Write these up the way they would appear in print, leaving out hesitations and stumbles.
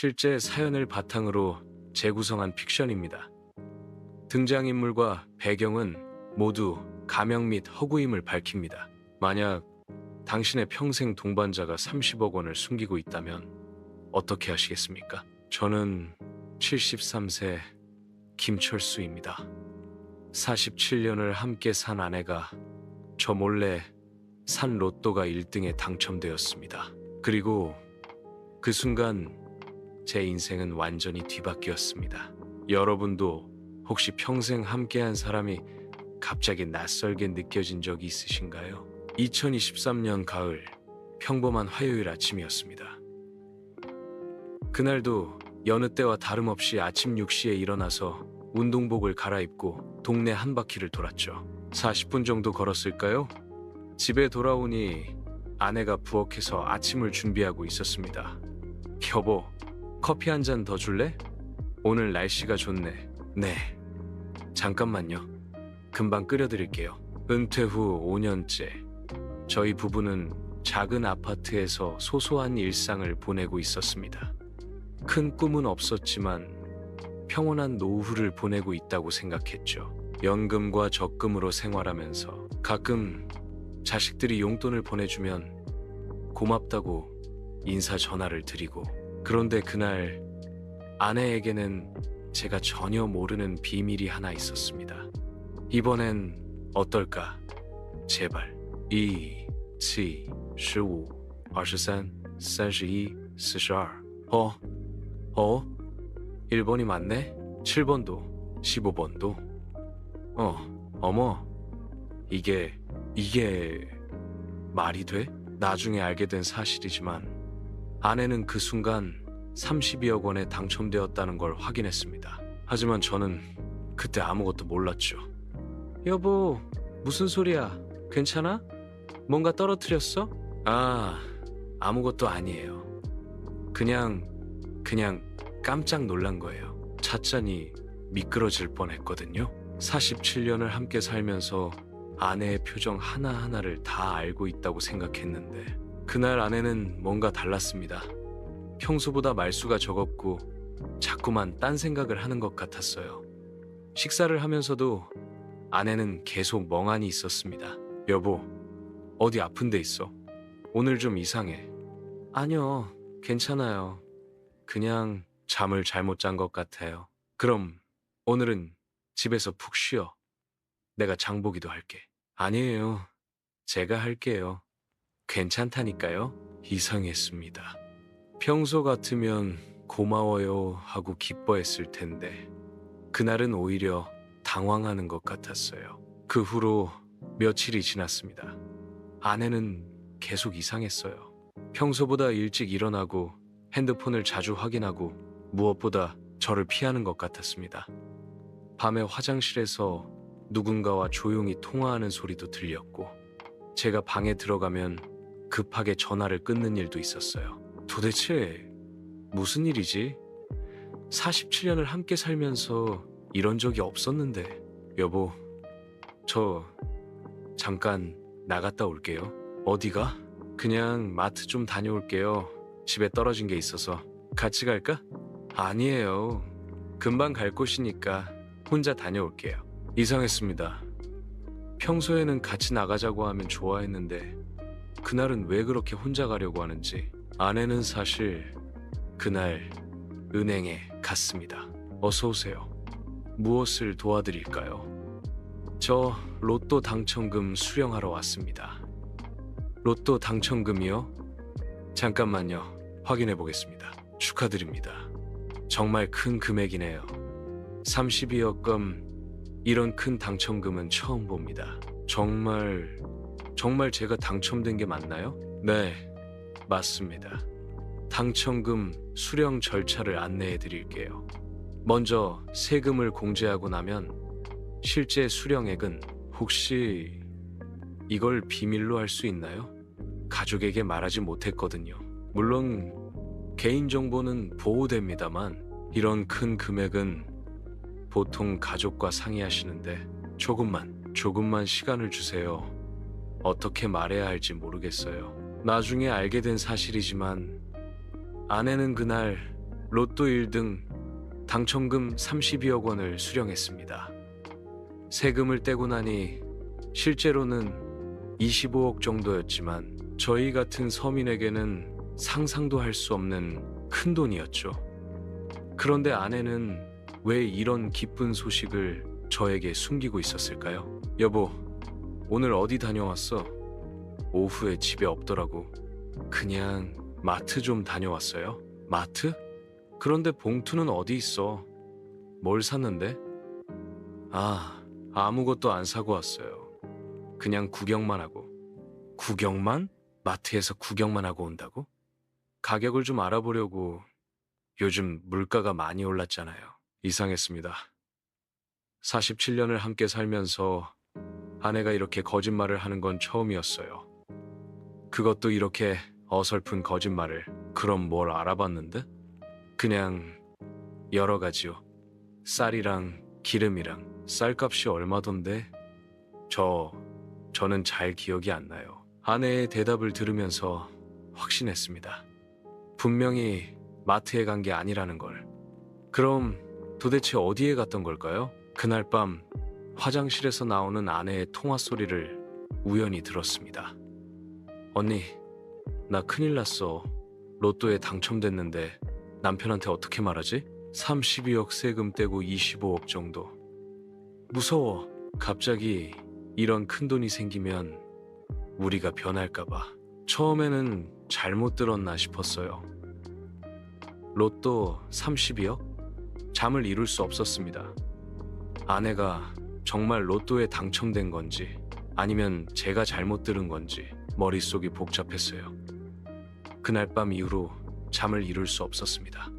실제 사연을 바탕으로 재구성한 픽션입니다. 등장인물과 배경은 모두 가명 및 허구임을 밝힙니다. 만약 당신의 평생 동반자가 30억 원을 숨기고 있다면 어떻게 하시겠습니까? 저는 73세 김철수입니다. 47년을 함께 산 아내가 저 몰래 산 로또가 1등에 당첨되었습니다. 그리고 그 순간 제 인생은 완전히 뒤바뀌었습니다. 여러분도 혹시 평생 함께한 사람이 갑자기 낯설게 느껴진 적이 있으신가요? 2023년 가을 평범한 화요일 아침이었습니다. 그날도 여느 때와 다름없이 아침 6시에 일어나서 운동복을 갈아입고 동네 한 바퀴를 돌았죠. 40분 정도 걸었을까요? 집에 돌아오니 아내가 부엌에서 아침을 준비하고 있었습니다. 여보, 커피 한 잔 더 줄래? 오늘 날씨가 좋네. 네. 잠깐만요. 금방 끓여드릴게요. 은퇴 후 5년째 저희 부부는 작은 아파트에서 소소한 일상을 보내고 있었습니다. 큰 꿈은 없었지만 평온한 노후를 보내고 있다고 생각했죠. 연금과 적금으로 생활하면서 가끔 자식들이 용돈을 보내주면 고맙다고 인사 전화를 드리고, 그런데 그날 아내에게는 제가 전혀 모르는 비밀이 하나 있었습니다. 이번엔 어떨까? 제발. 1, 7, 15, 23, 31, 42. 1번이 맞네? 7번도, 15번도. 어머. 이게 말이 돼? 나중에 알게 된 사실이지만 아내는 그 순간 32억 원에 당첨되었다는 걸 확인했습니다. 하지만 저는 그때 아무것도 몰랐죠. 여보, 무슨 소리야? 괜찮아? 뭔가 떨어뜨렸어? 아무것도 아니에요. 그냥 깜짝 놀란 거예요. 찻잔이 미끄러질 뻔했거든요. 47년을 함께 살면서 아내의 표정 하나하나를 다 알고 있다고 생각했는데 그날 아내는 뭔가 달랐습니다. 평소보다 말수가 적었고 자꾸만 딴 생각을 하는 것 같았어요. 식사를 하면서도 아내는 계속 멍하니 있었습니다. 여보, 어디 아픈 데 있어? 오늘 좀 이상해. 아니요, 괜찮아요. 그냥 잠을 잘못 잔 것 같아요. 그럼 오늘은 집에서 푹 쉬어. 내가 장보기도 할게. 아니에요. 제가 할게요. 괜찮다니까요. 이상했습니다. 평소 같으면 고마워요 하고 기뻐했을 텐데 그날은 오히려 당황하는 것 같았어요. 그 후로 며칠이 지났습니다. 아내는 계속 이상했어요. 평소보다 일찍 일어나고 핸드폰을 자주 확인하고 무엇보다 저를 피하는 것 같았습니다. 밤에 화장실에서 누군가와 조용히 통화하는 소리도 들렸고 제가 방에 들어가면 급하게 전화를 끊는 일도 있었어요. 도대체 무슨 일이지? 47년을 함께 살면서 이런 적이 없었는데. 여보, 저 잠깐 나갔다 올게요. 어디가? 그냥 마트 좀 다녀올게요. 집에 떨어진 게 있어서. 같이 갈까? 아니에요. 금방 갈 곳이니까 혼자 다녀올게요. 이상했습니다. 평소에는 같이 나가자고 하면 좋아했는데 그날은 왜 그렇게 혼자 가려고 하는지. 아내는 사실 그날 은행에 갔습니다. 어서 오세요. 무엇을 도와드릴까요? 저 로또 당첨금 수령하러 왔습니다. 로또 당첨금이요? 잠깐만요. 확인해 보겠습니다. 축하드립니다. 정말 큰 금액이네요. 32억금, 이런 큰 당첨금은 처음 봅니다. 정말 제가 당첨된 게 맞나요? 네, 맞습니다. 당첨금 수령 절차를 안내해 드릴게요. 먼저 세금을 공제하고 나면 실제 수령액은, 혹시 이걸 비밀로 할 수 있나요? 가족에게 말하지 못했거든요. 물론 개인정보는 보호됩니다만 이런 큰 금액은 보통 가족과 상의하시는데 조금만 시간을 주세요. 어떻게 말해야 할지 모르겠어요. 나중에 알게 된 사실이지만 아내는 그날 로또 1등 당첨금 32억 원을 수령했습니다. 세금을 떼고 나니 실제로는 25억 정도였지만 저희 같은 서민에게는 상상도 할 수 없는 큰 돈이었죠. 그런데 아내는 왜 이런 기쁜 소식을 저에게 숨기고 있었을까요? 여보, 오늘 어디 다녀왔어? 오후에 집에 없더라고. 그냥 마트 좀 다녀왔어요. 마트? 그런데 봉투는 어디 있어? 뭘 샀는데? 아무것도 안 사고 왔어요. 그냥 구경만 하고. 구경만? 마트에서 구경만 하고 온다고? 가격을 좀 알아보려고. 요즘 물가가 많이 올랐잖아요. 이상했습니다. 47년을 함께 살면서 아내가 이렇게 거짓말을 하는 건 처음이었어요. 그것도 이렇게 어설픈 거짓말을. 그럼 뭘 알아봤는데? 그냥 여러 가지요. 쌀이랑 기름이랑. 쌀값이 얼마던데? 저는 잘 기억이 안 나요. 아내의 대답을 들으면서 확신했습니다. 분명히 마트에 간 게 아니라는 걸. 그럼 도대체 어디에 갔던 걸까요? 그날 밤 화장실에서 나오는 아내의 통화 소리를 우연히 들었습니다. 언니, 나 큰일 났어. 로또에 당첨됐는데 남편한테 어떻게 말하지? 32억 세금 떼고 25억 정도. 무서워. 갑자기 이런 큰 돈이 생기면 우리가 변할까봐. 처음에는 잘못 들었나 싶었어요. 로또 32억? 잠을 이룰 수 없었습니다. 아내가 정말 로또에 당첨된 건지 아니면 제가 잘못 들은 건지 머릿속이 복잡했어요. 그날 밤 이후로 잠을 이룰 수 없었습니다.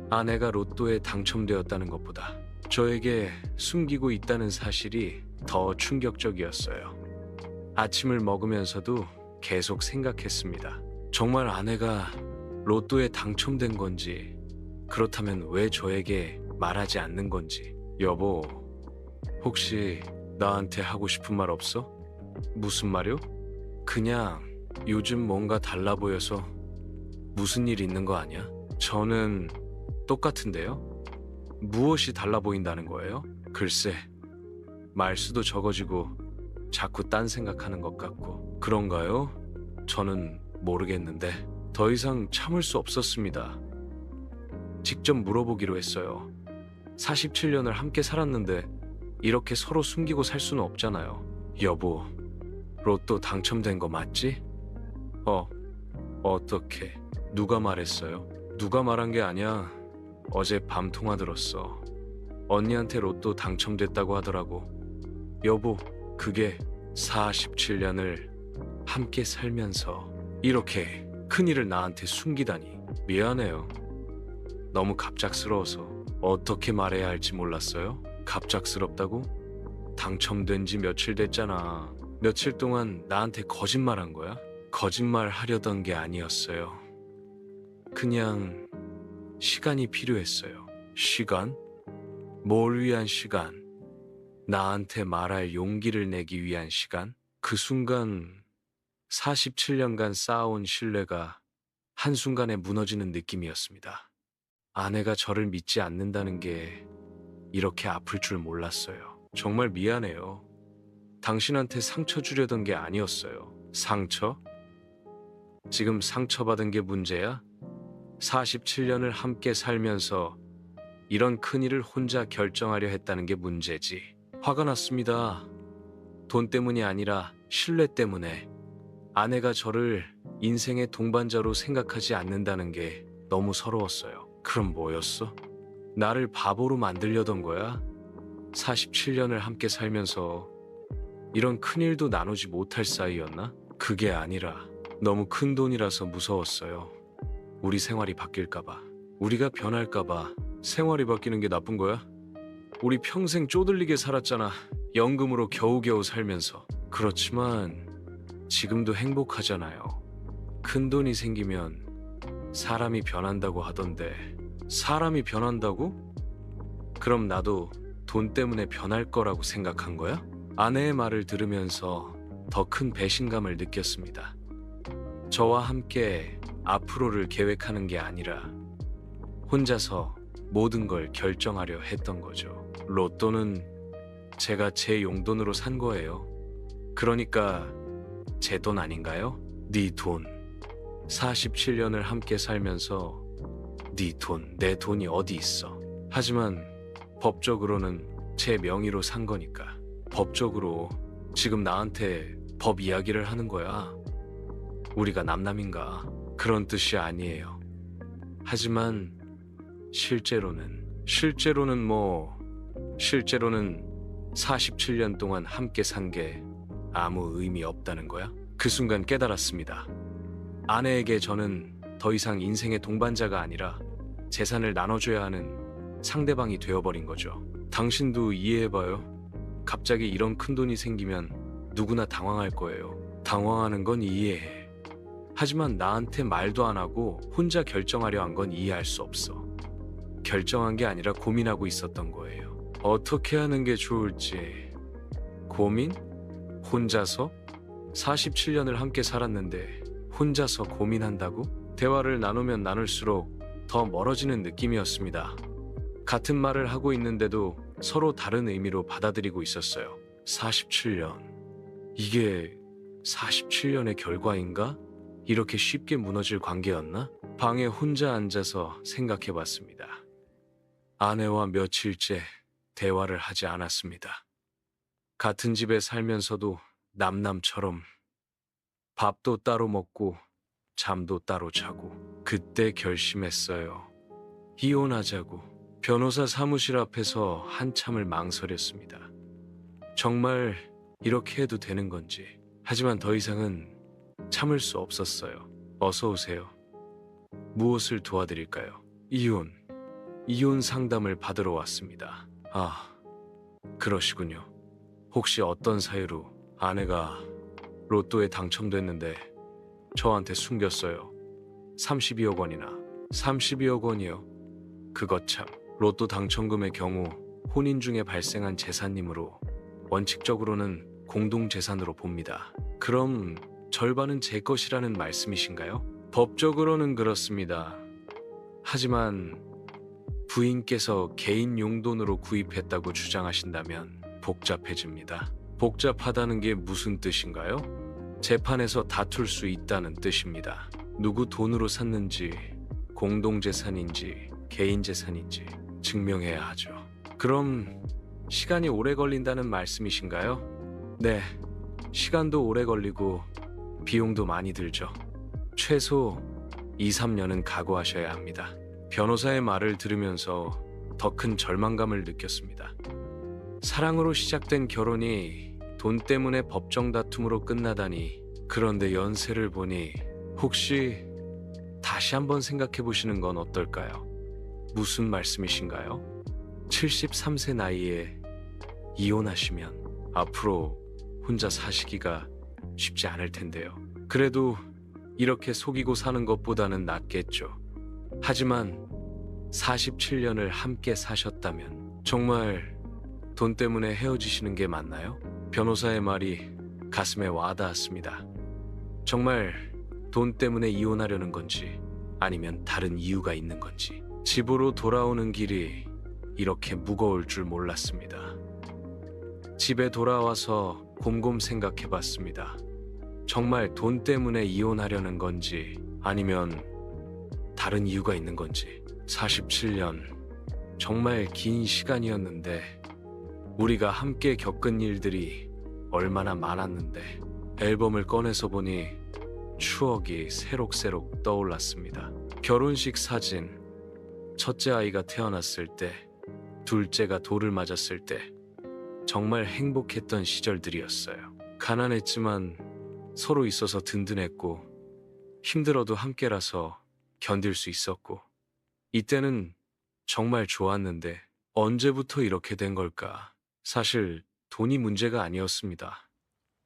아내가 로또에 당첨되었다는 것보다 저에게 숨기고 있다는 사실이 더 충격적이었어요. 아침을 먹으면서도 계속 생각했습니다. 정말 아내가 로또에 당첨된 건지, 그렇다면 왜 저에게 말하지 않는 건지. 여보, 혹시 나한테 하고 싶은 말 없어? 무슨 말요? 그냥 요즘 뭔가 달라 보여서. 무슨 일 있는 거 아니야? 저는 똑같은데요? 무엇이 달라 보인다는 거예요? 글쎄, 말수도 적어지고 자꾸 딴 생각하는 것 같고. 그런가요? 저는 모르겠는데 더 이상 참을 수 없었습니다. 직접 물어보기로 했어요. 47년을 함께 살았는데 이렇게 서로 숨기고 살 수는 없잖아요. 여보, 로또 당첨된 거 맞지? 어떻게? 누가 말했어요? 누가 말한 게 아니야. 어제 밤 통화 들었어. 언니한테 로또 당첨됐다고 하더라고. 여보, 그게 47년을 함께 살면서 이렇게 큰일을 나한테 숨기다니. 미안해요. 너무 갑작스러워서 어떻게 말해야 할지 몰랐어요. 갑작스럽다고? 당첨된 지 며칠 됐잖아. 며칠 동안 나한테 거짓말한 거야? 거짓말 하려던 게 아니었어요. 그냥 시간이 필요했어요. 시간? 뭘 위한 시간? 나한테 말할 용기를 내기 위한 시간? 그 순간 47년간 쌓아온 신뢰가 한순간에 무너지는 느낌이었습니다. 아내가 저를 믿지 않는다는 게 이렇게 아플 줄 몰랐어요. 정말 미안해요. 당신한테 상처 주려던 게 아니었어요. 상처? 지금 상처받은 게 문제야? 47년을 함께 살면서 이런 큰일을 혼자 결정하려 했다는 게 문제지. 화가 났습니다. 돈 때문이 아니라 신뢰 때문에. 아내가 저를 인생의 동반자로 생각하지 않는다는 게 너무 서러웠어요. 그럼 뭐였어? 나를 바보로 만들려던 거야? 47년을 함께 살면서 이런 큰일도 나누지 못할 사이였나? 그게 아니라 너무 큰 돈이라서 무서웠어요. 우리 생활이 바뀔까봐. 우리가 변할까봐. 생활이 바뀌는 게 나쁜 거야? 우리 평생 쪼들리게 살았잖아. 연금으로 겨우겨우 살면서. 그렇지만 지금도 행복하잖아요. 큰 돈이 생기면 사람이 변한다고 하던데. 사람이 변한다고? 그럼 나도 돈 때문에 변할 거라고 생각한 거야? 아내의 말을 들으면서 더 큰 배신감을 느꼈습니다. 저와 함께 앞으로를 계획하는 게 아니라 혼자서 모든 걸 결정하려 했던 거죠. 로또는 제가 제 용돈으로 산 거예요. 그러니까 제 돈 아닌가요? 네 돈. 47년을 함께 살면서 네 돈, 내 돈이 어디 있어. 하지만 법적으로는 제 명의로 산 거니까. 법적으로 지금 나한테 법 이야기를 하는 거야. 우리가 남남인가? 그런 뜻이 아니에요. 하지만 실제로는 47년 동안 함께 산 게 아무 의미 없다는 거야? 그 순간 깨달았습니다. 아내에게 저는 더 이상 인생의 동반자가 아니라 재산을 나눠줘야 하는 상대방이 되어버린 거죠. 당신도 이해해봐요. 갑자기 이런 큰 돈이 생기면 누구나 당황할 거예요. 당황하는 건 이해해. 하지만 나한테 말도 안 하고 혼자 결정하려 한 건 이해할 수 없어. 결정한 게 아니라 고민하고 있었던 거예요. 어떻게 하는 게 좋을지. 고민? 혼자서? 47년을 함께 살았는데 혼자서 고민한다고? 대화를 나누면 나눌수록 더 멀어지는 느낌이었습니다. 같은 말을 하고 있는데도 서로 다른 의미로 받아들이고 있었어요. 47년. 이게 47년의 결과인가? 이렇게 쉽게 무너질 관계였나? 방에 혼자 앉아서 생각해 봤습니다. 아내와 며칠째 대화를 하지 않았습니다. 같은 집에 살면서도 남남처럼 밥도 따로 먹고 잠도 따로 자고. 그때 결심했어요. 이혼하자고. 변호사 사무실 앞에서 한참을 망설였습니다. 정말 이렇게 해도 되는 건지. 하지만 더 이상은 참을 수 없었어요. 어서 오세요. 무엇을 도와드릴까요? 이혼 상담을 받으러 왔습니다. 아, 그러시군요. 혹시 어떤 사유로? 아내가 로또에 당첨됐는데 저한테 숨겼어요. 32억 원이나. 32억 원이요? 그것 참. 로또 당첨금의 경우 혼인 중에 발생한 재산이므로 원칙적으로는 공동재산으로 봅니다. 그럼 절반은 제 것이라는 말씀이신가요? 법적으로는 그렇습니다. 하지만 부인께서 개인 용돈으로 구입했다고 주장하신다면 복잡해집니다. 복잡하다는 게 무슨 뜻인가요? 재판에서 다툴 수 있다는 뜻입니다. 누구 돈으로 샀는지, 공동재산인지, 개인재산인지 증명해야 하죠. 그럼 시간이 오래 걸린다는 말씀이신가요? 네, 시간도 오래 걸리고 비용도 많이 들죠. 최소 2, 3년은 각오하셔야 합니다. 변호사의 말을 들으면서 더 큰 절망감을 느꼈습니다. 사랑으로 시작된 결혼이 돈 때문에 법정 다툼으로 끝나다니. 그런데 연세를 보니 혹시 다시 한번 생각해 보시는 건 어떨까요? 무슨 말씀이신가요? 73세 나이에 이혼하시면 앞으로 혼자 사시기가 쉽지 않을 텐데요. 그래도 이렇게 속이고 사는 것보다는 낫겠죠. 하지만 47년을 함께 사셨다면 정말 돈 때문에 헤어지시는 게 맞나요? 변호사의 말이 가슴에 와닿았습니다. 정말 돈 때문에 이혼하려는 건지 아니면 다른 이유가 있는 건지. 집으로 돌아오는 길이 이렇게 무거울 줄 몰랐습니다. 집에 돌아와서 곰곰 생각해 봤습니다. 정말 돈 때문에 이혼하려는 건지 아니면 다른 이유가 있는 건지. 47년, 정말 긴 시간이었는데 우리가 함께 겪은 일들이 얼마나 많았는데. 앨범을 꺼내서 보니 추억이 새록새록 떠올랐습니다. 결혼식 사진, 첫째 아이가 태어났을 때, 둘째가 돌을 맞았을 때 정말 행복했던 시절들이었어요. 가난했지만 서로 있어서 든든했고 힘들어도 함께라서 견딜 수 있었고. 이때는 정말 좋았는데 언제부터 이렇게 된 걸까? 사실 돈이 문제가 아니었습니다.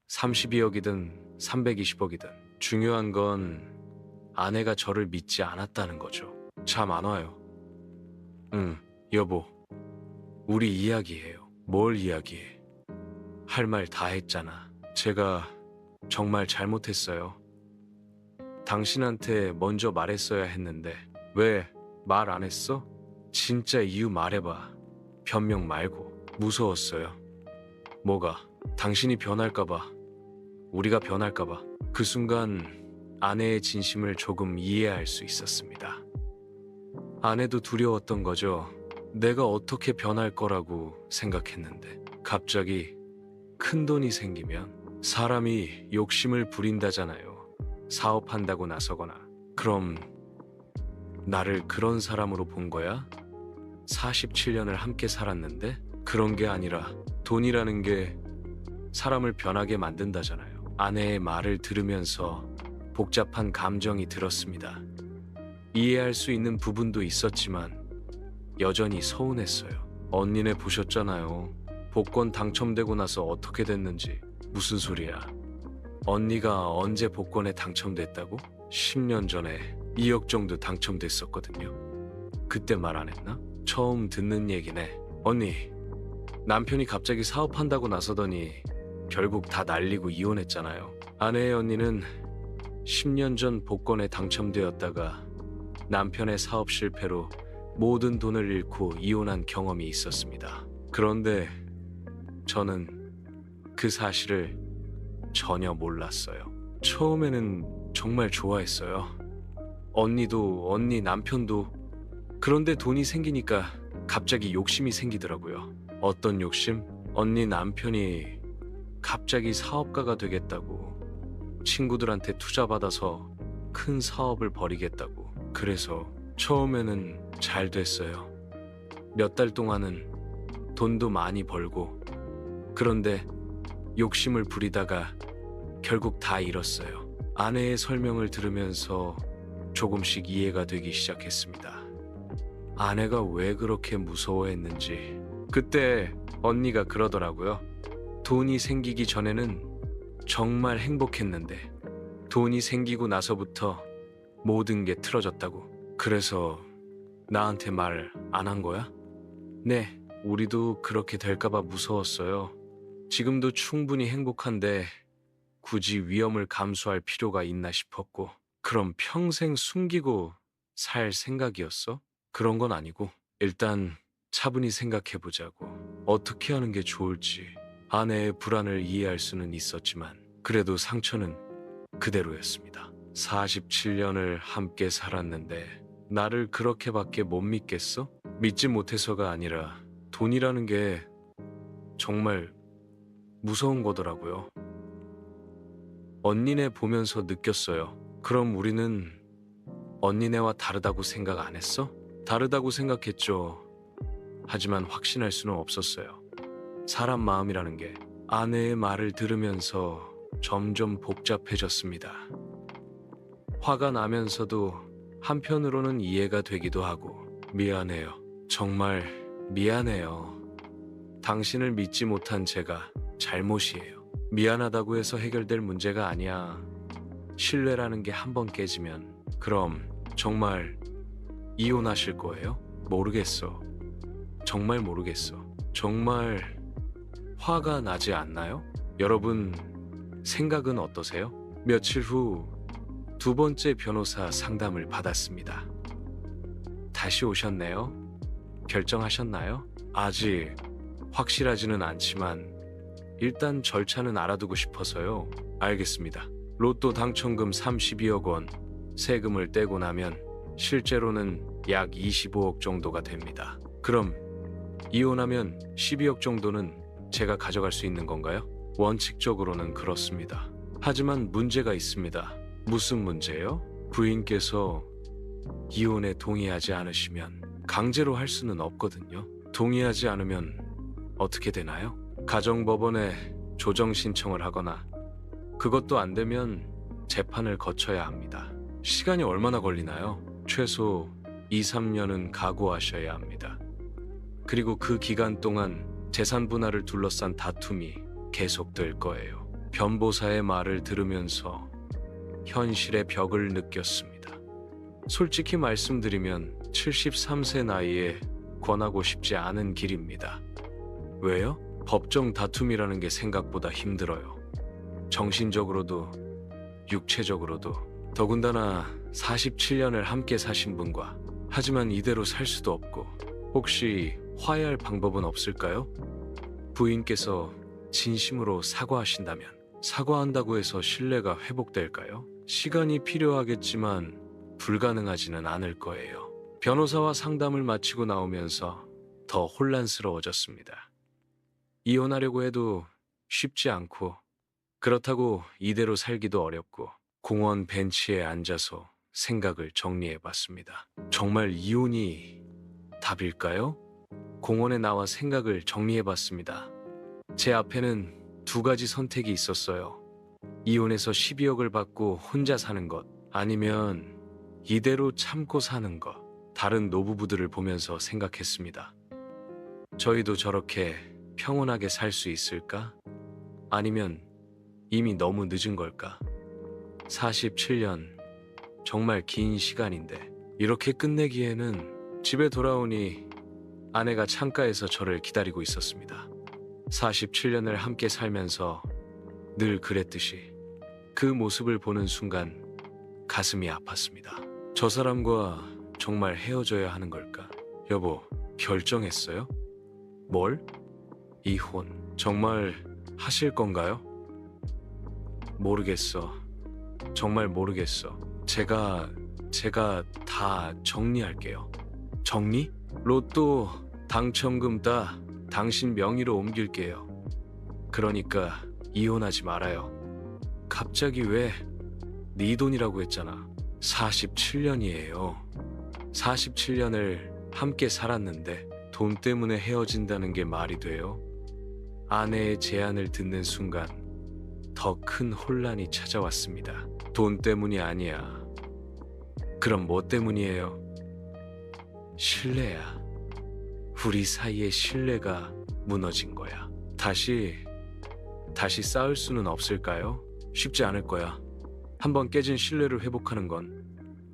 32억이든 320억이든 중요한 건 아내가 저를 믿지 않았다는 거죠. 잠 안 와요. 응, 여보. 우리 이야기해요. 뭘 이야기해? 할 말 다 했잖아. 제가 정말 잘못했어요. 당신한테 먼저 말했어야 했는데. 왜? 말 안 했어? 진짜 이유 말해봐. 변명 말고. 무서웠어요. 뭐가? 당신이 변할까봐. 우리가 변할까봐. 그 순간 아내의 진심을 조금 이해할 수 있었습니다. 아내도 두려웠던 거죠. 내가 어떻게 변할 거라고 생각했는데. 갑자기 큰 돈이 생기면 사람이 욕심을 부린다잖아요. 사업한다고 나서거나. 그럼 나를 그런 사람으로 본 거야? 47년을 함께 살았는데 그런 게 아니라 돈이라는 게 사람을 변하게 만든다잖아요. 아내의 말을 들으면서 복잡한 감정이 들었습니다. 이해할 수 있는 부분도 있었지만 여전히 서운했어요. 언니네 보셨잖아요. 복권 당첨되고 나서 어떻게 됐는지. 무슨 소리야? 언니가 언제 복권에 당첨됐다고? 10년 전에 2억 정도 당첨됐었거든요. 그때 말 안 했나? 처음 듣는 얘기네. 언니, 남편이 갑자기 사업한다고 나서더니 결국 다 날리고 이혼했잖아요. 아내의 언니는 10년 전 복권에 당첨되었다가 남편의 사업 실패로 모든 돈을 잃고 이혼한 경험이 있었습니다. 그런데 저는 그 사실을 전혀 몰랐어요. 처음에는 정말 좋아했어요. 언니도, 언니 남편도. 그런데 돈이 생기니까 갑자기 욕심이 생기더라고요. 어떤 욕심? 언니 남편이 갑자기 사업가가 되겠다고, 친구들한테 투자받아서 큰 사업을 벌이겠다고. 그래서 처음에는 잘 됐어요. 몇 달 동안은 돈도 많이 벌고. 그런데 욕심을 부리다가 결국 다 잃었어요. 아내의 설명을 들으면서 조금씩 이해가 되기 시작했습니다. 아내가 왜 그렇게 무서워했는지. 그때 언니가 그러더라고요. 돈이 생기기 전에는 정말 행복했는데 돈이 생기고 나서부터 모든 게 틀어졌다고. 그래서 나한테 말 안 한 거야? 네, 우리도 그렇게 될까봐 무서웠어요. 지금도 충분히 행복한데 굳이 위험을 감수할 필요가 있나 싶었고. 그럼 평생 숨기고 살 생각이었어? 그런 건 아니고 일단 차분히 생각해보자고. 어떻게 하는 게 좋을지. 아내의 불안을 이해할 수는 있었지만 그래도 상처는 그대로였습니다. 47년을 함께 살았는데 나를 그렇게밖에 못 믿겠어? 믿지 못해서가 아니라 돈이라는 게 정말 무서운 거더라고요. 언니네 보면서 느꼈어요. 그럼 우리는 언니네와 다르다고 생각 안 했어? 다르다고 생각했죠. 하지만 확신할 수는 없었어요. 사람 마음이라는 게. 아내의 말을 들으면서 점점 복잡해졌습니다. 화가 나면서도 한편으로는 이해가 되기도 하고. 미안해요. 정말 미안해요. 당신을 믿지 못한 제가 잘못이에요. 미안하다고 해서 해결될 문제가 아니야. 신뢰라는 게 한 번 깨지면. 그럼 정말 이혼하실 거예요? 모르겠어. 정말 모르겠어. 정말 화가 나지 않나요? 여러분 생각은 어떠세요? 며칠 후 두 번째 변호사 상담을 받았습니다. 다시 오셨네요. 결정하셨나요? 아직 확실하지는 않지만 일단 절차는 알아두고 싶어서요. 알겠습니다. 로또 당첨금 32억 원, 세금을 떼고 나면 실제로는 약 25억 정도가 됩니다. 그럼 이혼하면 12억 정도는 제가 가져갈 수 있는 건가요? 원칙적으로는 그렇습니다. 하지만 문제가 있습니다. 무슨 문제요? 부인께서 이혼에 동의하지 않으시면 강제로 할 수는 없거든요. 동의하지 않으면 어떻게 되나요? 가정법원에 조정 신청을 하거나 그것도 안 되면 재판을 거쳐야 합니다. 시간이 얼마나 걸리나요? 최소 2, 3년은 각오하셔야 합니다. 그리고 그 기간 동안 재산 분할을 둘러싼 다툼이 계속될 거예요. 변보사의 말을 들으면서 현실의 벽을 느꼈습니다. 솔직히 말씀드리면 73세 나이에 권하고 싶지 않은 길입니다. 왜요? 법정 다툼이라는 게 생각보다 힘들어요. 정신적으로도 육체적으로도. 더군다나 47년을 함께 사신 분과 하지만 이대로 살 수도 없고 혹시 화해할 방법은 없을까요? 부인께서 진심으로 사과하신다면 사과한다고 해서 신뢰가 회복될까요? 시간이 필요하겠지만 불가능하지는 않을 거예요. 변호사와 상담을 마치고 나오면서 더 혼란스러워졌습니다. 이혼하려고 해도 쉽지 않고 그렇다고 이대로 살기도 어렵고 공원 벤치에 앉아서 생각을 정리해 봤습니다. 정말 이혼이 답일까요? 공원에 나와 생각을 정리해 봤습니다. 제 앞에는 두 가지 선택이 있었어요. 이혼해서 12억을 받고 혼자 사는 것, 아니면 이대로 참고 사는 것. 다른 노부부들을 보면서 생각했습니다. 저희도 저렇게 평온하게 살 수 있을까? 아니면 이미 너무 늦은 걸까? 47년, 정말 긴 시간인데 이렇게 끝내기에는. 집에 돌아오니 아내가 창가에서 저를 기다리고 있었습니다. 47년을 함께 살면서 늘 그랬듯이 그 모습을 보는 순간 가슴이 아팠습니다. 저 사람과 정말 헤어져야 하는 걸까? 여보, 결정했어요? 뭘? 이혼. 정말 하실 건가요? 모르겠어. 정말 모르겠어. 제가 다 정리할게요. 정리? 로또 당첨금 따 당신 명의로 옮길게요. 그러니까 이혼하지 말아요. 갑자기 왜? 네 돈이라고 했잖아. 47년이에요. 47년을 함께 살았는데 돈 때문에 헤어진다는 게 말이 돼요? 아내의 제안을 듣는 순간 더 큰 혼란이 찾아왔습니다. 돈 때문이 아니야. 그럼 뭐 때문이에요? 신뢰야. 우리 사이의 신뢰가 무너진 거야. 다시 쌓을 수는 없을까요? 쉽지 않을 거야. 한번 깨진 신뢰를 회복하는 건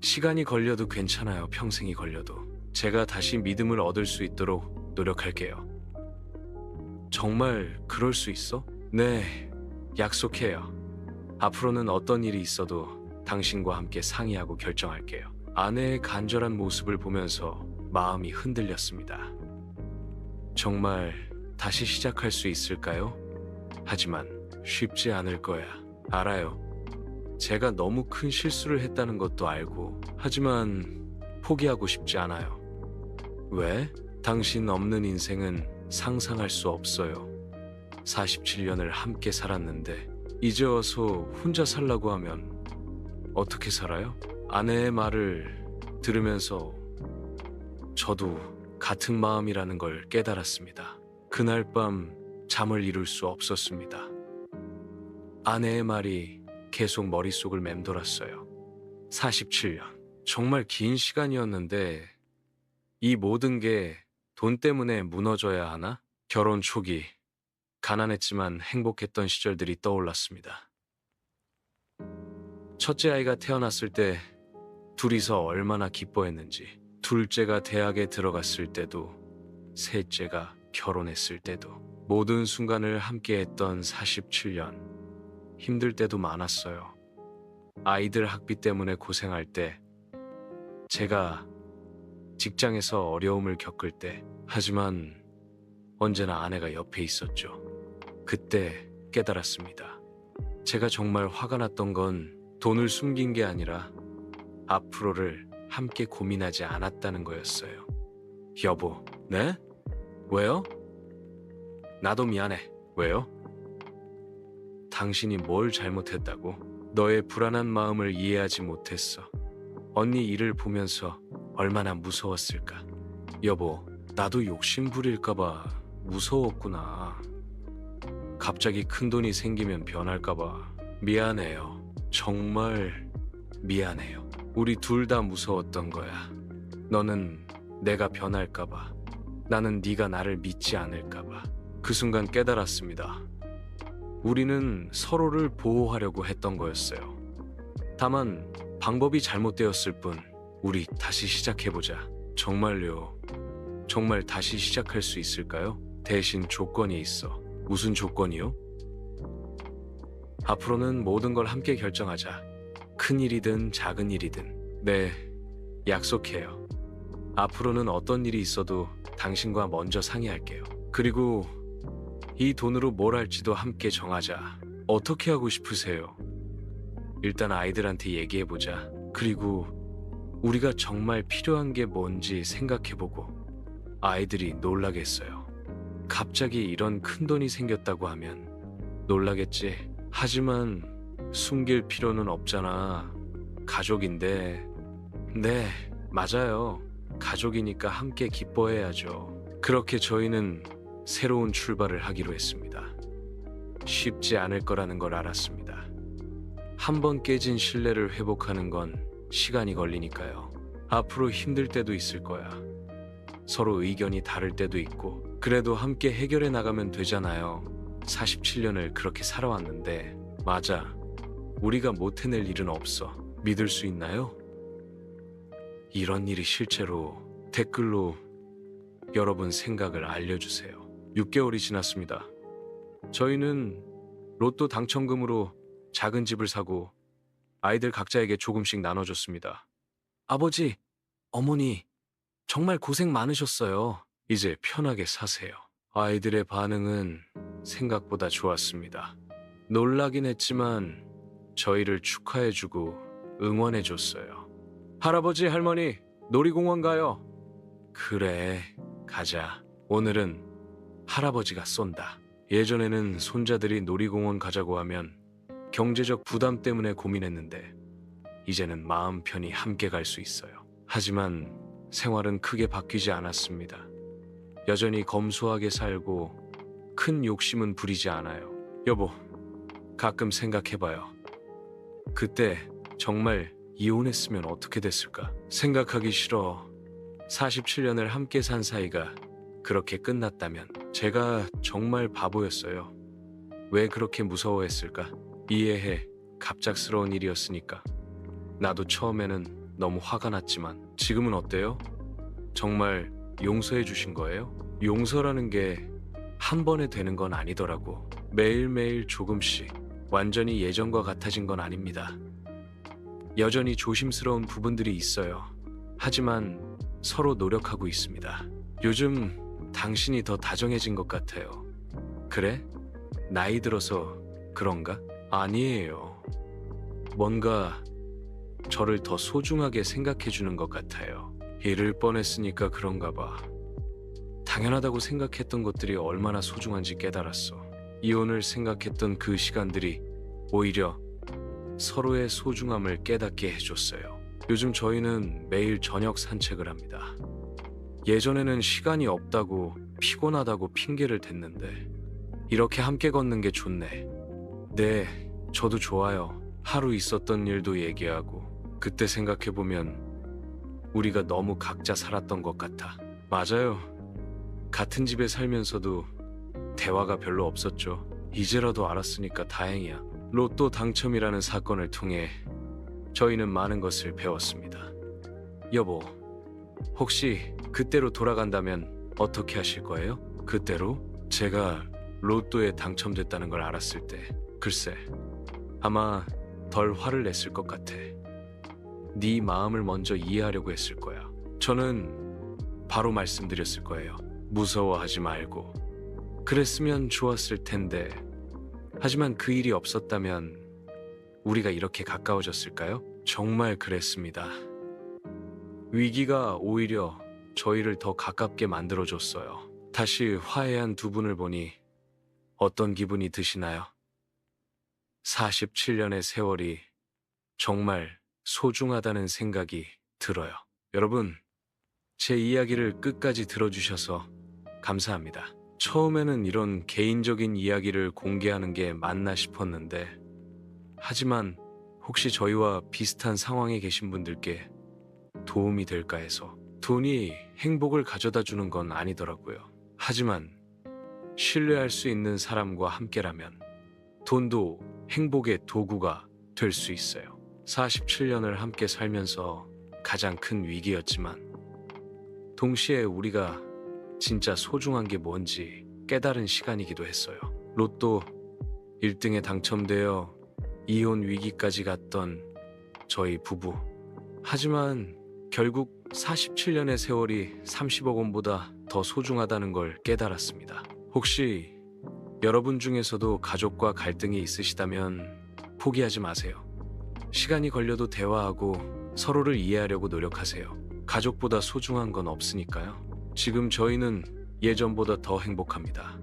시간이 걸려도 괜찮아요. 평생이 걸려도. 제가 다시 믿음을 얻을 수 있도록 노력할게요. 정말 그럴 수 있어? 네, 약속해요. 앞으로는 어떤 일이 있어도 당신과 함께 상의하고 결정할게요. 아내의 간절한 모습을 보면서 마음이 흔들렸습니다. 정말 다시 시작할 수 있을까요? 하지만 쉽지 않을 거야. 알아요. 제가 너무 큰 실수를 했다는 것도 알고, 하지만 포기하고 싶지 않아요. 왜? 당신 없는 인생은 상상할 수 없어요. 47년을 함께 살았는데 이제 와서 혼자 살라고 하면 어떻게 살아요? 아내의 말을 들으면서 저도 같은 마음이라는 걸 깨달았습니다. 그날 밤 잠을 이룰 수 없었습니다. 아내의 말이 계속 머릿속을 맴돌았어요. 47년. 정말 긴 시간이었는데 이 모든 게 돈 때문에 무너져야 하나? 결혼 초기 가난했지만 행복했던 시절들이 떠올랐습니다. 첫째 아이가 태어났을 때 둘이서 얼마나 기뻐했는지, 둘째가 대학에 들어갔을 때도, 셋째가 결혼했을 때도, 모든 순간을 함께했던 47년. 힘들 때도 많았어요. 아이들 학비 때문에 고생할 때, 제가 직장에서 어려움을 겪을 때, 하지만 언제나 아내가 옆에 있었죠. 그때 깨달았습니다. 제가 정말 화가 났던 건 돈을 숨긴 게 아니라 앞으로를 함께 고민하지 않았다는 거였어요. 여보, 네? 왜요? 나도 미안해. 왜요? 당신이 뭘 잘못했다고? 너의 불안한 마음을 이해하지 못했어. 언니 일을 보면서 얼마나 무서웠을까? 여보, 나도 욕심 부릴까봐 무서웠구나. 갑자기 큰 돈이 생기면 변할까봐. 미안해요. 정말 미안해요. 우리 둘 다 무서웠던 거야. 너는 내가 변할까봐. 나는 네가 나를 믿지 않을까봐. 그 순간 깨달았습니다. 우리는 서로를 보호하려고 했던 거였어요. 다만 방법이 잘못되었을 뿐. 우리 다시 시작해보자. 정말요. 정말 다시 시작할 수 있을까요? 대신 조건이 있어. 무슨 조건이요? 앞으로는 모든 걸 함께 결정하자. 큰 일이든 작은 일이든. 네, 약속해요. 앞으로는 어떤 일이 있어도 당신과 먼저 상의할게요. 그리고 이 돈으로 뭘 할지도 함께 정하자. 어떻게 하고 싶으세요? 일단 아이들한테 얘기해보자. 그리고 우리가 정말 필요한 게 뭔지 생각해보고 아이들이 놀라겠어요. 갑자기 이런 큰 돈이 생겼다고 하면 놀라겠지. 하지만 숨길 필요는 없잖아. 가족인데. 네, 맞아요. 가족이니까 함께 기뻐해야죠. 그렇게 저희는 새로운 출발을 하기로 했습니다. 쉽지 않을 거라는 걸 알았습니다. 한 번 깨진 신뢰를 회복하는 건 시간이 걸리니까요. 앞으로 힘들 때도 있을 거야. 서로 의견이 다를 때도 있고, 그래도 함께 해결해 나가면 되잖아요. 47년을 그렇게 살아왔는데, 맞아. 우리가 못 해낼 일은 없어. 믿을 수 있나요? 이런 일이 실제로 댓글로 여러분 생각을 알려주세요. 6개월이 지났습니다. 저희는 로또 당첨금으로 작은 집을 사고 아이들 각자에게 조금씩 나눠줬습니다. 아버지, 어머니, 정말 고생 많으셨어요. 이제 편하게 사세요. 아이들의 반응은 생각보다 좋았습니다. 놀라긴 했지만 저희를 축하해주고 응원해줬어요. 할아버지, 할머니, 놀이공원 가요. 그래, 가자. 오늘은 할아버지가 쏜다. 예전에는 손자들이 놀이공원 가자고 하면 경제적 부담 때문에 고민했는데 이제는 마음 편히 함께 갈 수 있어요. 하지만 생활은 크게 바뀌지 않았습니다. 여전히 검소하게 살고 큰 욕심은 부리지 않아요. 여보, 가끔 생각해봐요. 그때 정말 이혼했으면 어떻게 됐을까? 생각하기 싫어. 47년을 함께 산 사이가 그렇게 끝났다면 제가 정말 바보였어요. 왜 그렇게 무서워했을까? 이해해. 갑작스러운 일이었으니까. 나도 처음에는 너무 화가 났지만 지금은 어때요? 정말 용서해 주신 거예요? 용서라는 게 한 번에 되는 건 아니더라고. 매일매일 조금씩. 완전히 예전과 같아진 건 아닙니다. 여전히 조심스러운 부분들이 있어요. 하지만 서로 노력하고 있습니다. 요즘 당신이 더 다정해진 것 같아요. 그래? 나이 들어서 그런가? 아니에요. 뭔가 저를 더 소중하게 생각해 주는 것 같아요. 잃을 뻔했으니까 그런가 봐. 당연하다고 생각했던 것들이 얼마나 소중한지 깨달았어. 이혼을 생각했던 그 시간들이 오히려 서로의 소중함을 깨닫게 해줬어요. 요즘 저희는 매일 저녁 산책을 합니다. 예전에는 시간이 없다고 피곤하다고 핑계를 댔는데 이렇게 함께 걷는 게 좋네. 네, 저도 좋아요. 하루 있었던 일도 얘기하고 그때 생각해보면 우리가 너무 각자 살았던 것 같아. 맞아요. 같은 집에 살면서도 대화가 별로 없었죠. 이제라도 알았으니까 다행이야. 로또 당첨이라는 사건을 통해 저희는 많은 것을 배웠습니다. 여보, 혹시 그때로 돌아간다면 어떻게 하실 거예요? 그때로? 제가 로또에 당첨됐다는 걸 알았을 때 글쎄, 아마 덜 화를 냈을 것 같아. 네 마음을 먼저 이해하려고 했을 거야. 저는 바로 말씀드렸을 거예요. 무서워하지 말고. 그랬으면 좋았을 텐데. 하지만 그 일이 없었다면 우리가 이렇게 가까워졌을까요? 정말 그랬습니다. 위기가 오히려 저희를 더 가깝게 만들어줬어요. 다시 화해한 두 분을 보니 어떤 기분이 드시나요? 47년의 세월이 정말 소중하다는 생각이 들어요. 여러분, 제 이야기를 끝까지 들어주셔서 감사합니다. 처음에는 이런 개인적인 이야기를 공개하는 게 맞나 싶었는데, 하지만 혹시 저희와 비슷한 상황에 계신 분들께 도움이 될까 해서. 돈이 행복을 가져다 주는 건 아니더라고요. 하지만 신뢰할 수 있는 사람과 함께라면 돈도 행복의 도구가 될 수 있어요. 47년을 함께 살면서 가장 큰 위기였지만 동시에 우리가 진짜 소중한 게 뭔지 깨달은 시간이기도 했어요. 로또 1등에 당첨되어 이혼 위기까지 갔던 저희 부부. 하지만 결국 47년의 세월이 30억 원보다 더 소중하다는 걸 깨달았습니다. 혹시 여러분 중에서도 가족과 갈등이 있으시다면 포기하지 마세요. 시간이 걸려도 대화하고 서로를 이해하려고 노력하세요. 가족보다 소중한 건 없으니까요. 지금 저희는 예전보다 더 행복합니다.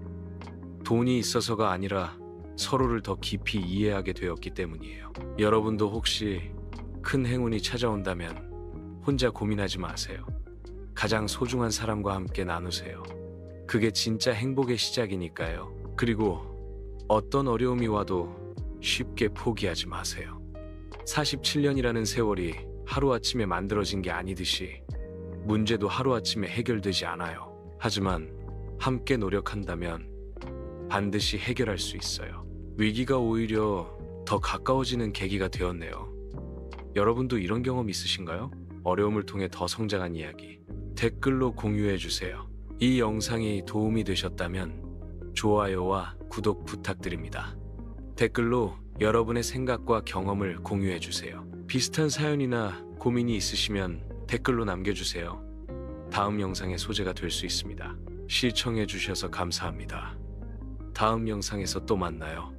돈이 있어서가 아니라 서로를 더 깊이 이해하게 되었기 때문이에요. 여러분도 혹시 큰 행운이 찾아온다면 혼자 고민하지 마세요. 가장 소중한 사람과 함께 나누세요. 그게 진짜 행복의 시작이니까요. 그리고 어떤 어려움이 와도 쉽게 포기하지 마세요. 47년이라는 세월이 하루아침에 만들어진 게 아니듯이 문제도 하루아침에 해결되지 않아요. 하지만 함께 노력한다면 반드시 해결할 수 있어요. 위기가 오히려 더 가까워지는 계기가 되었네요. 여러분도 이런 경험 있으신가요? 어려움을 통해 더 성장한 이야기 댓글로 공유해 주세요. 이 영상이 도움이 되셨다면 좋아요와 구독 부탁드립니다. 댓글로 여러분의 생각과 경험을 공유해 주세요. 비슷한 사연이나 고민이 있으시면 댓글로 남겨주세요. 다음 영상의 소재가 될 수 있습니다. 시청해 주셔서 감사합니다. 다음 영상에서 또 만나요.